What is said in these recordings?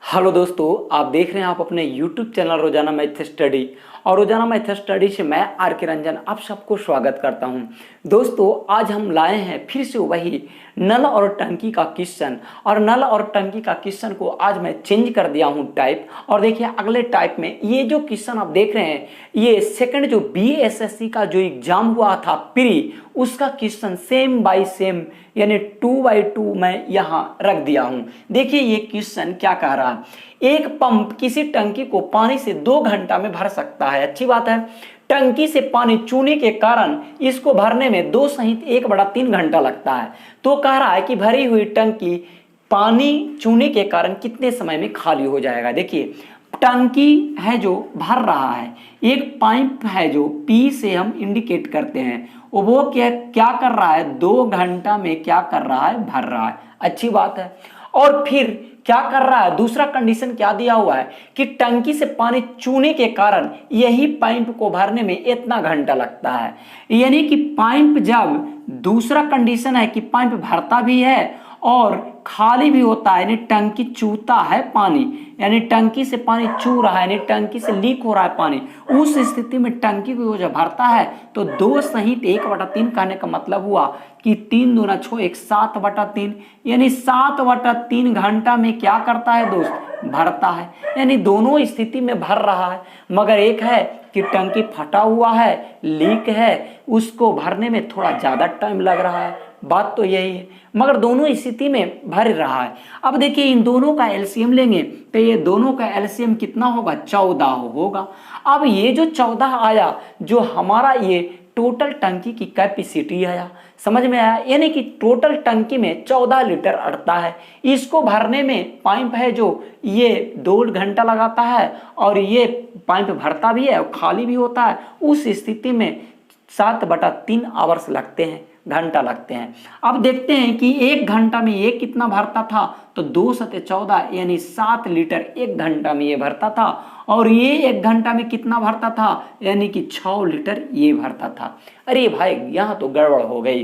Hello दोस्तों, आप देख रहे हैं आप अपने YouTube चैनल रोजाना मैथ स्टडी। और रोजाना मैथ स्टडी से मैं आर के रंजन आप सबको स्वागत करता हूं। दोस्तों, आज हम लाए हैं फिर से वही नल और टंकी का क्वेश्चन। और नल और टंकी का क्वेश्चन को आज मैं चेंज कर दिया हूं टाइप। और देखिए अगले टाइप में ये जो क्वेश्चन आप देख रहे हैं, ये सेकंड जो BSSC का जो एग्जाम हुआ था प्री, उसका क्वेश्चन सेम बाय सेम यानी 2x2 मैं यहाँ रख दिया हूं। देखिए ये क्वेश्चन क्या कह रहा है, एक पंप किसी टंकी को पानी से 2 घंटा में भर सकता है। अच्छी बात है। टंकी से पानी चूने के कारण इसको भरने में 2 सहित 1/3 घंटा लगता है। तो कह रहा है कि भरी हुई टंकी पानी चूने के कारण कितने समय में खाली हो जाएगा। देखिए टंकी है जो भर रहा है, एक पाइप है जो P से हम इंडिकेट करते हैं, वो क्या कर रहा है, 2 घंटा में क्या कर रहा है, भर रहा है। अच्छी बात है। और फिर क्या कर रहा है, दूसरा कंडीशन क्या दिया हुआ है कि टंकी से पानी चूने के कारण यही पाइप को भरने में इतना घंटा लगता है। यानी कि पाइप जब, दूसरा कंडीशन है कि पाइप भरता भी है और खाली भी होता है, यानी टंकी चूता है पानी, यानी टंकी से पानी चू रहा है, यानी टंकी से लीक हो रहा है पानी। उस स्थिति में टंकी को जब भरता है तो 2 सहित 1/3 कहने का मतलब हुआ कि 3 दूना 6 1 7/3, यानी 7/3 घंटा में क्या करता है दोस्त, भरता है। यानी दोनों स्थिति में भर रहा है। मगर एक है कि टंकी फटा हुआ है, लीक है, उसको भरने में थोड़ा ज्यादा टाइम लग रहा है। बात तो यही है, मगर दोनों स्थिति में भर रहा है। अब देखिए इन दोनों का एलसीएम लेंगे तो ये दोनों का एलसीएम कितना होगा, 14 होगा। अब ये जो 14 आया, जो हमारा ये टोटल टंकी की कैपेसिटी आया, समझ में आया। यानी कि टोटल टंकी में 14 लीटर अड़ता है। इसको भरने में पाइप है जो ये 2 घंटा लगाता है और ये पाइप भरता भी है और खाली भी होता है। उस स्थिति में 7/3 आवर्स लगते हैं, घंटा लगते हैं। अब देखते हैं कि 1 घंटा में ये कितना भरता था, तो 2 सते 14 यानी 7 लीटर 1 घंटा में ये भरता था। और ये 1 घंटा में कितना भरता था, यानी कि 6 लीटर ये भरता था। अरे भाई यहाँ तो गड़बड़ हो गई।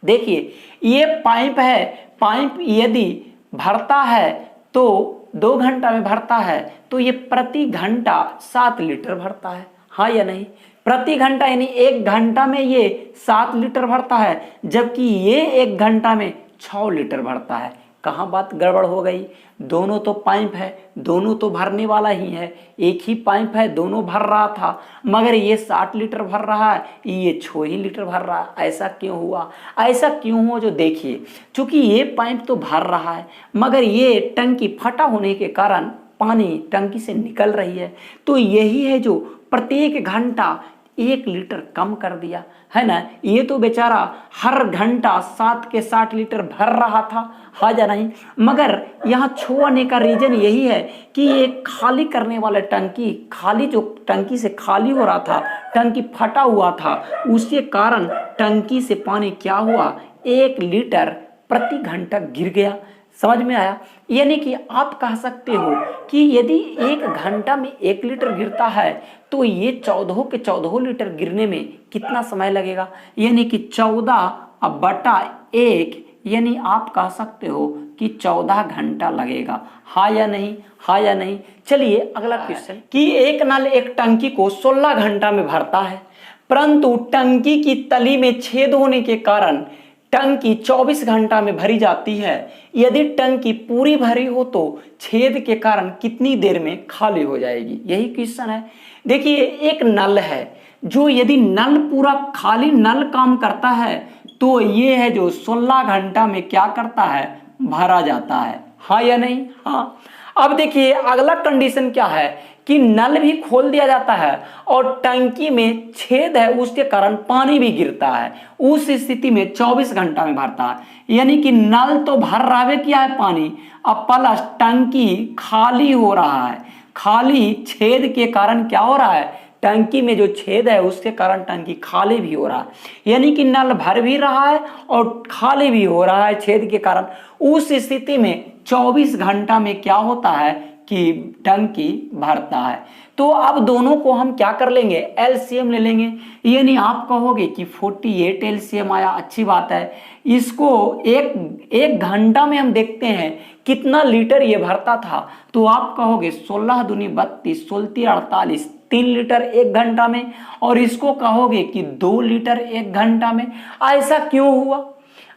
देखिए ये पाइप है, पाइप यदि भरता है तो 2 घंटा में भरता है, तो ये प्रति घंटा 7 लीटर भरता है, हाँ या नहीं। प्रति घंटा यानी 1 घंटा में ये 7 लीटर भरता है, जबकि ये 1 घंटा में 6 लीटर भरता है। कहाँ बात गड़बड़ हो गई, दोनों तो पाइप है, दोनों तो भरने वाला ही है, एक ही पाइप है, दोनों भर रहा था। मगर ये 60 लीटर भर रहा है, ये 6 ही लीटर भर रहा है। ऐसा क्यों हुआ, ऐसा क्यों हुआ, जो देखिए चूंकि ये पाइप तो भर रहा है, मगर ये टंकी फटा होने के कारण पानी टंकी से निकल रही है। तो यही है जो प्रत्येक घंटा 1 लीटर कम कर दिया है ना। ये तो बेचारा हर घंटा 7 के 60 लीटर भर रहा था, हाँ या नहीं। मगर यहाँ छोड़ने का रीजन यही है कि ये खाली करने वाला टंकी, खाली जो टंकी से खाली हो रहा था, टंकी फटा हुआ था, उसके कारण टंकी से पानी क्या हुआ, 1 लीटर प्रति घंटा गिर गया। समझ में आया। यानी कि आप कह सकते हो कि यदि 1 घंटा में 1 लीटर गिरता है तो ये 14 के 14 लीटर गिरने में कितना समय लगेगा, यानी कि 14/1, यानी आप कह सकते हो कि 14 घंटा लगेगा, हाँ या नहीं, हाँ या नहीं। चलिए अगला क्वेश्चन कि एक नल एक टंकी को 16 घंटा में भरता है, परंतु टंकी की तली में छेद होने के कारण टंकी 24 घंटा में भरी जाती है। यदि टंकी पूरी भरी हो तो छेद के कारण कितनी देर में खाली हो जाएगी, यही क्वेश्चन है। देखिए एक नल है जो, यदि नल पूरा खाली नल काम करता है तो ये है जो 16 घंटा में क्या करता है, भरा जाता है, हाँ या नहीं, हाँ। अब देखिए अगला कंडीशन क्या है कि नल भी खोल दिया जाता है और टंकी में छेद है, उसके कारण पानी भी गिरता है। उस स्थिति में 24 घंटा में भरता है। यानी कि नल तो भर रहा है, क्या है, पानी, अब प्लस टंकी खाली हो रहा है। खाली छेद के कारण क्या हो रहा है, टंकी में जो छेद है उसके कारण टंकी खाली भी हो रहा है। यानी कि नल भर भी रहा है और खाली भी हो रहा है छेद के कारण। उस स्थिति में 24 घंटा में क्या होता है कि टंकी भरता है। तो अब दोनों को हम क्या कर लेंगे, एलसीएम ले लेंगे। यानी आप कहोगे कि 48 एलसीएम आया, अच्छी बात है। इसको एक घंटा में हम देखते हैं कितना लीटर ये भरता था, तो आप कहोगे 16 दूनी 32, 16 48, 3 लीटर एक घंटा में। और इसको कहोगे कि 2 लीटर एक घंटा में। ऐसा क्यों हुआ?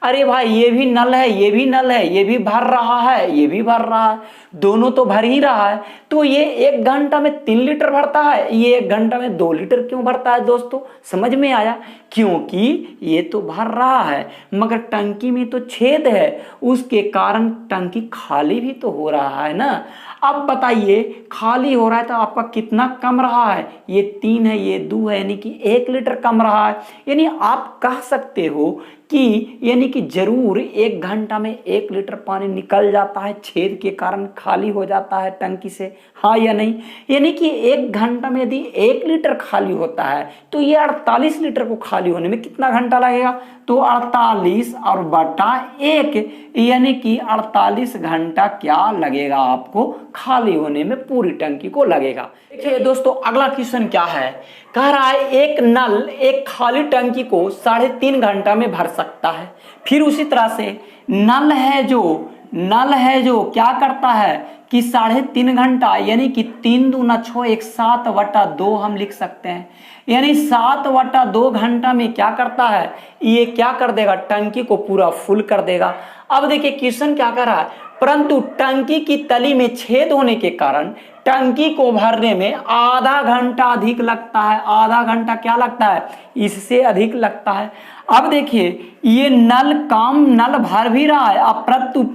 अरे भाई ये भी नल है, ये भी नल है, ये भी भर रहा है, ये भी भर रहा है, दोनों तो भर ही रहा है। तो ये एक घंटा में 3 लीटर भरता है, ये एक घंटा में 2 लीटर क्यों भरता है दोस्तों? समझ में आया? क्योंकि ये तो भर रहा है मगर टंकी में तो छेद है, उसके कारण टंकी खाली भी तो हो रहा है ना। अब बताइए खाली हो रहा है तो आपका कितना कम रहा है? ये 3 है, ये 2 है, यानी कि 1 लीटर कम रहा है। यानी आप कह सकते हो कि यानी कि जरूर एक घंटा में 1 लीटर पानी निकल जाता है, छेद के कारण खाली हो जाता है टंकी से, हाँ या नहीं? यानी कि एक घंटा में यदि 1 लीटर खाली होता है तो ये 48 लीटर को खाली होने में कितना घंटा लगेगा? तो 48 और बटा 1 यानी कि 48 घंटा क्या लगेगा आपको खाली होने में, पूरी टंकी को लगेगा। देखिए दोस्तों अगला क्वेश्चन क्या है, कह रहा है एक नल एक खाली टंकी को 3.5 घंटा में भर सकता है। फिर उसी तरह से नल है जो क्या करता है कि 3.5 घंटा यानी कि 3 दूना 6 एक 7/2 हम लिख सकते हैं। यानी 7/2 घंटा में क्या करता है, ये क्या कर देगा, टंकी को पूरा फुल कर देगा। अब देखिए क्वेश्चन क्या कर रहा है, परंतु टंकी की तली में छेद होने के कारण टंकी को भरने में आधा घंटा अधिक लगता है। आधा घंटा क्या लगता है, इससे अधिक लगता है। अब देखिए ये नल भर भी रहा है, अब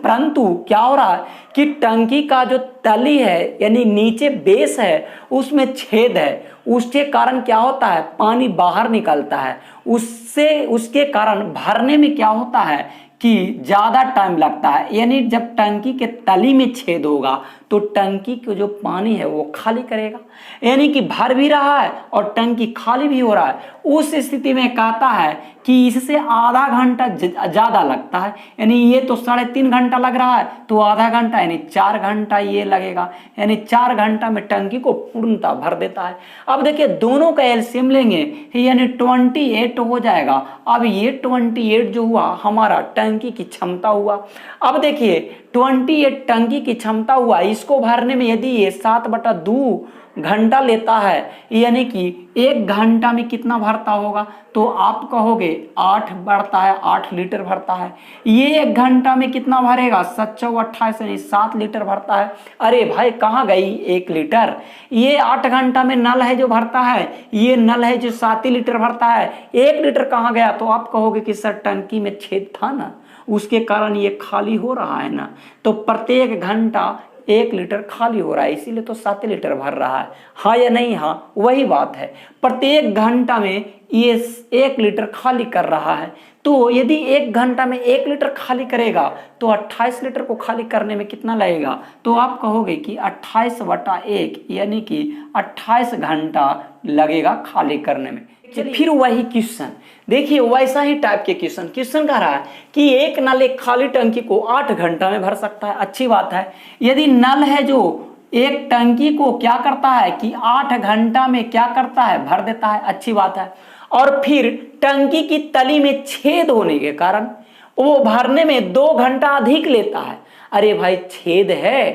परंतु क्या हो रहा है कि टंकी का जो तली है यानी नीचे बेस है उसमें छेद है, उसके कारण क्या होता है, पानी बाहर निकलता है। उसके कारण भरने में क्या होता है कि ज्यादा टाइम लगता है। यानी जब टंकी के तली में छेद होगा तो टंकी का जो पानी है वो खाली करेगा, यानी कि भर भी रहा है और टंकी खाली भी हो रहा है। उस स्थिति में कहता है कि इससे आधा घंटा ज्यादा लगता है। यानी ये तो 3.5 घंटा लग रहा है तो आधा घंटा यानी 4 घंटा ये लगेगा। यानी 4 घंटा में टंकी को पूर्णतः भर देता है। अब देखिए दोनों का एलसीएम लेंगे यानी 28 हो जाएगा। अब ये 28 जो हुआ हमारा टंकी की क्षमता हुआ। अब देखिए 28 टंकी की क्षमता हुआ, इसको भरने में यदि ये 7/2 घंटा लेता है यानी कि 1 घंटा में कितना भरता होगा, तो आप कहोगे 8 बढ़ता है, 8 लीटर भरता है। ये 1 घंटा में कितना भरेगा, 7/28 यानी 7 लीटर भरता है। अरे भाई कहाँ गई 1 लीटर, ये 8 घंटा में नल है जो भरता है, ये नल है जो 7 लीटर भरता है, 1 लीटर कहाँ गया? तो आप कहोगे कि सर टंकी में छेद था ना, उसके कारण ये खाली हो रहा है ना। तो प्रत्येक घंटा 1 लीटर खाली हो रहा है, इसीलिए तो 7 लीटर भर रहा है, हाँ या नहीं? हाँ वही बात है, प्रत्येक घंटा में ये 1 लीटर खाली कर रहा है। तो यदि 1 घंटा में 1 लीटर खाली करेगा तो 28 लीटर को खाली करने में कितना लगेगा? तो आप कहोगे कि 28/1 यानी कि 28 घंटा लगेगा खाली करने में। फिर वही क्वेश्चन देखिए, वैसा ही टाइप के क्वेश्चन कह रहा है कि एक नल एक खाली टंकी को 8 घंटा में भर सकता है, अच्छी बात है। यदि नल है जो एक टंकी को क्या करता है कि 8 घंटा में क्या करता है, भर देता है, अच्छी बात है। और फिर टंकी की तली में छेद होने के कारण वो भरने में 2 घंटा अधिक लेता है। अरे भाई छेद है,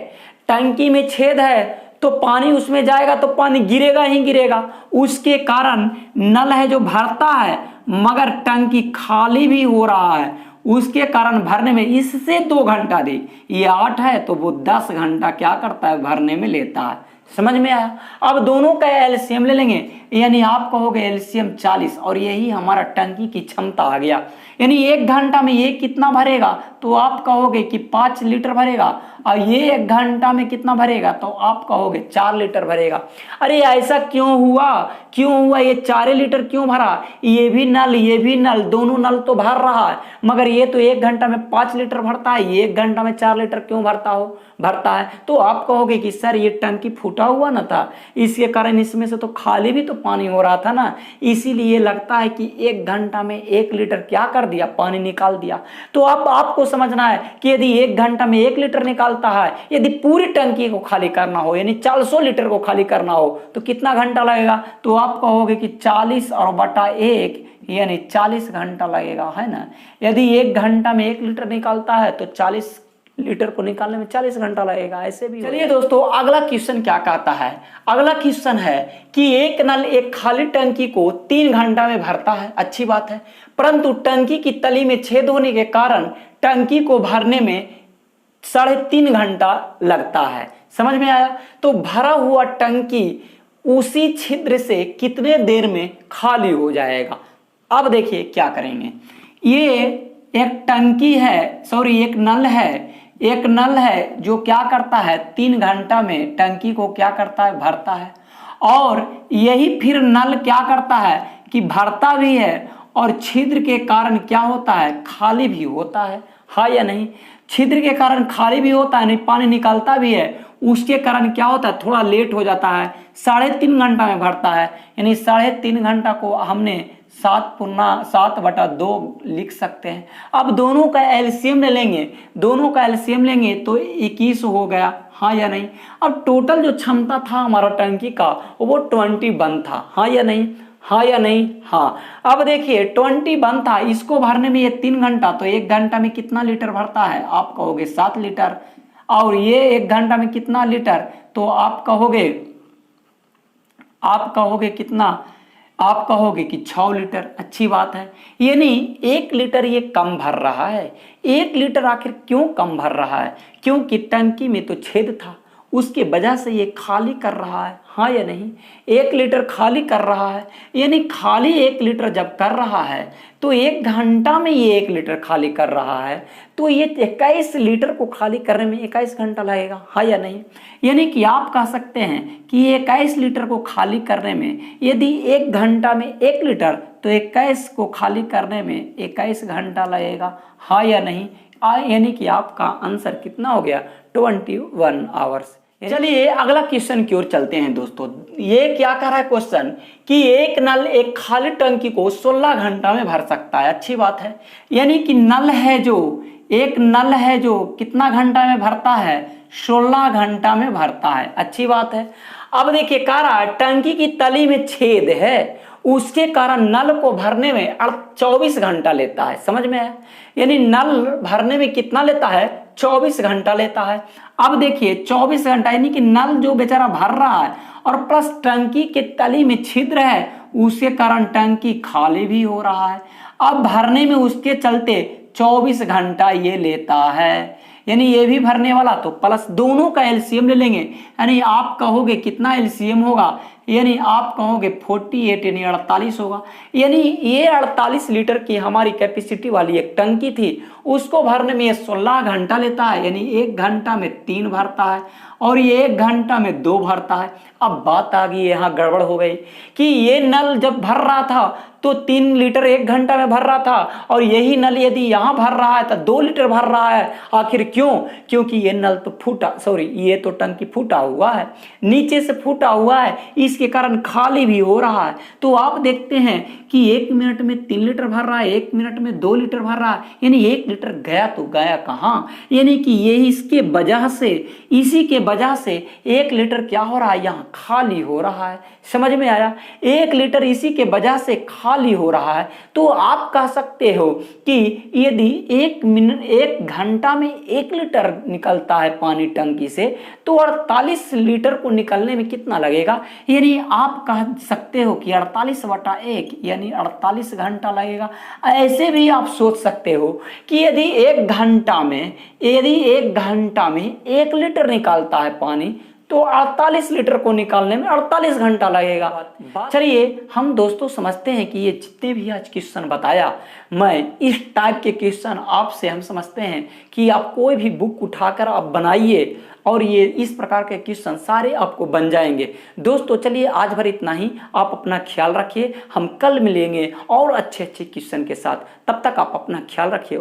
टंकी में छेद है तो पानी उसमें जाएगा तो पानी गिरेगा ही गिरेगा, उसके कारण नल है जो भरता है मगर टंकी खाली भी हो रहा है, उसके कारण भरने में इससे 2 घंटा दे। ये 8 है तो वो 10 घंटा क्या करता है, भरने में लेता है। समझ में आया? अब दोनों का एलसीएम ले लेंगे यानी आप कहोगे एलसीएम 40 और यही हमारा टंकी की क्षमता आ गया। यानी 1 घंटा में ये कितना भरेगा, तो आप कहोगे कि 5 लीटर भरेगा। और ये 1 घंटा में कितना भरेगा, तो आप कहोगे 4 लीटर भरेगा। अरे ऐसा क्यों हुआ ये 4 लीटर क्यों भरा? ये भी नल दोनों नल तो भर रहा है मगर ये तो 1 घंटा में 5 लीटर भरता है, ये 1 घंटा में 4 लीटर क्यों भरता है? तो आप कहोगे कि सर ये टंकी फूटा हुआ ना था, इसके कारण इसमें से तो खाली भी तो पानी हो रहा था ना, इसीलिए लगता है कि 1 घंटा में 1 लीटर क्या कर दिया, पानी निकाल दिया। तो अब आपको समझना है कि यदि 1 घंटा में 1 लीटर निकालता है, यदि पूरी टंकी को खाली करना हो यानी 400 लीटर को खाली करना हो तो कितना घंटा लगेगा, तो आप कहोगे कि 40 और बटा 1 यानी 40 घंटा लगेगा, है ना। यदि 1 घंटा में 1 लीटर निकालता है तो 40 लीटर को निकालने में 40 घंटा लगेगा, ऐसे भी। चलिए दोस्तों, अगला क्वेश्चन क्या कहता है। अगला क्वेश्चन है कि एक नल एक खाली टंकी को 3 घंटा में भरता है, अच्छी बात है, परंतु टंकी की तली में छेद होने के कारण टंकी को भरने में 3.5 घंटा लगता है। समझ में आया। तो भरा हुआ टंकी उसी छिद्र से कितने देर में खाली हो जाएगा। अब देखिए क्या करेंगे। ये एक टंकी है, सॉरी एक नल है जो क्या करता है 3 घंटा में टंकी को क्या करता है, भरता है। और यही फिर नल क्या करता है कि भरता भी है और छिद्र के कारण क्या होता है, खाली भी होता है, हाँ या नहीं। छिद्र के कारण खाली भी होता है, नहीं पानी निकालता भी है, उसके कारण क्या होता है, थोड़ा लेट हो जाता है, 3.5 घंटा में भरता है। यानी 3.5 घंटा को हमने 7/2 लिख सकते हैं। अब दोनों का एलसीएम लेंगे तो 21 हो गया, हाँ या नहीं। अब टोटल जो क्षमता था हमारा टंकी का वो 21 था, हाँ या नहीं, हाँ या नहीं, हाँ। अब देखिए 21 था, इसको भरने में ये 3 घंटा, तो 1 घंटा में कितना लीटर भरता है, आप कहोगे 7 लीटर। और ये 1 घंटा में कितना लीटर, तो आप कहोगे कितना, आप कहोगे कि 6 लीटर, अच्छी बात है। यानी 1 लीटर ये कम भर रहा है। 1 लीटर आखिर क्यों कम भर रहा है, क्योंकि टंकी में तो छेद था, उसके वजह से ये खाली कर रहा है, हाँ या नहीं। 1 लीटर खाली कर रहा है, यानी खाली 1 लीटर जब कर रहा है तो 1 घंटा में ये 1 लीटर खाली कर रहा है, तो ये 21 लीटर को खाली करने में 21 घंटा लगेगा, हाँ या नहीं। यानी कि आप कह सकते हैं कि 21 लीटर को खाली करने में यदि 1 घंटा में 1 लीटर, तो 21 को खाली करने में 21 घंटा लगेगा, हाँ या नहीं। यानी कि आपका आंसर कितना हो गया, 21 आवर्स। चलिए अगला क्वेश्चन की ओर चलते हैं दोस्तों। ये क्या कर रहा है क्वेश्चन कि एक नल एक खाली टंकी को 16 घंटा में भर सकता है, अच्छी बात है। यानी कि एक नल है जो कितना घंटा में भरता है, 16 घंटा में भरता है, अच्छी बात है। अब देखिए कह रहा है टंकी की तली में छेद है, उसके कारण नल को भरने में 24 घंटा लेता है, समझ में है। यानी नल भरने में कितना लेता है, 24 घंटा लेता है। अब देखिए 24 घंटा यानी कि नल जो बेचारा भर रहा है और प्लस टंकी के तली में छिद्र है, उसके कारण टंकी खाली भी हो रहा है। अब भरने में उसके चलते 24 घंटा ये लेता है, यानी ये भी भरने वाला, तो प्लस दोनों का एलसीएम ले लेंगे। यानी आप कहोगे कितना एलसीएम होगा, यानी आप कहोगे 48 यानी 48 होगा। यानी ये 48 लीटर की हमारी कैपेसिटी वाली एक टंकी थी, उसको भरने में ये 16 घंटा लेता है, यानी 1 घंटा में 3 भरता है और ये 1 घंटा में 2 भरता है। अब बात आ गई, यहाँ गड़बड़ हो गई कि ये नल जब भर रहा था तो 3 लीटर 1 घंटा में भर रहा था, और यही नल यदि यहाँ भर रहा है तो 2 लीटर भर रहा है। आखिर क्यों, क्योंकि ये नल तो ये तो टंकी फूटा हुआ है, नीचे से फूटा हुआ है, इसके कारण खाली भी हो रहा है। तो आप देखते हैं कि 1 मिनट में 3 लीटर भर रहा है, 1 मिनट में 2 लीटर भर रहा है, यानी 1 लीटर गया तो गया कहाँ। यानी कि ये इसी के वजह से 1 लीटर क्या हो रहा है, यहाँ खाली हो रहा है। समझ में आया, 1 लीटर इसी के वजह से खाली हो रहा है। तो आप कह सकते हो कि यदि 1 घंटा में 1 लीटर निकलता है पानी टंकी से, तो 48 लीटर को निकलने में कितना लगेगा। यानी आप कह सकते हो कि 48/1 यानी 48 घंटा लगेगा। ऐसे भी आप सोच सकते हो कि यदि 1 घंटा में 1 लीटर निकालता है पानी, तो 48 लीटर को निकालने में 48 घंटा लगेगा। चलिए हम दोस्तों समझते हैं कि ये जितने भी आज क्वेश्चन बताया, मैं इस टाइप के क्वेश्चन आपसे हम समझते हैं कि आप कोई भी बुक उठाकर आप बनाइए और ये इस प्रकार के क्वेश्चन सारे आपको बन जाएंगे। दोस्तों चलिए आज भर इतना ही, आप अपना ख्याल रखिए, हम कल मिलेंगे और अच्छे क्वेश्चन के साथ। तब तक आप अपना ख्याल रखिए।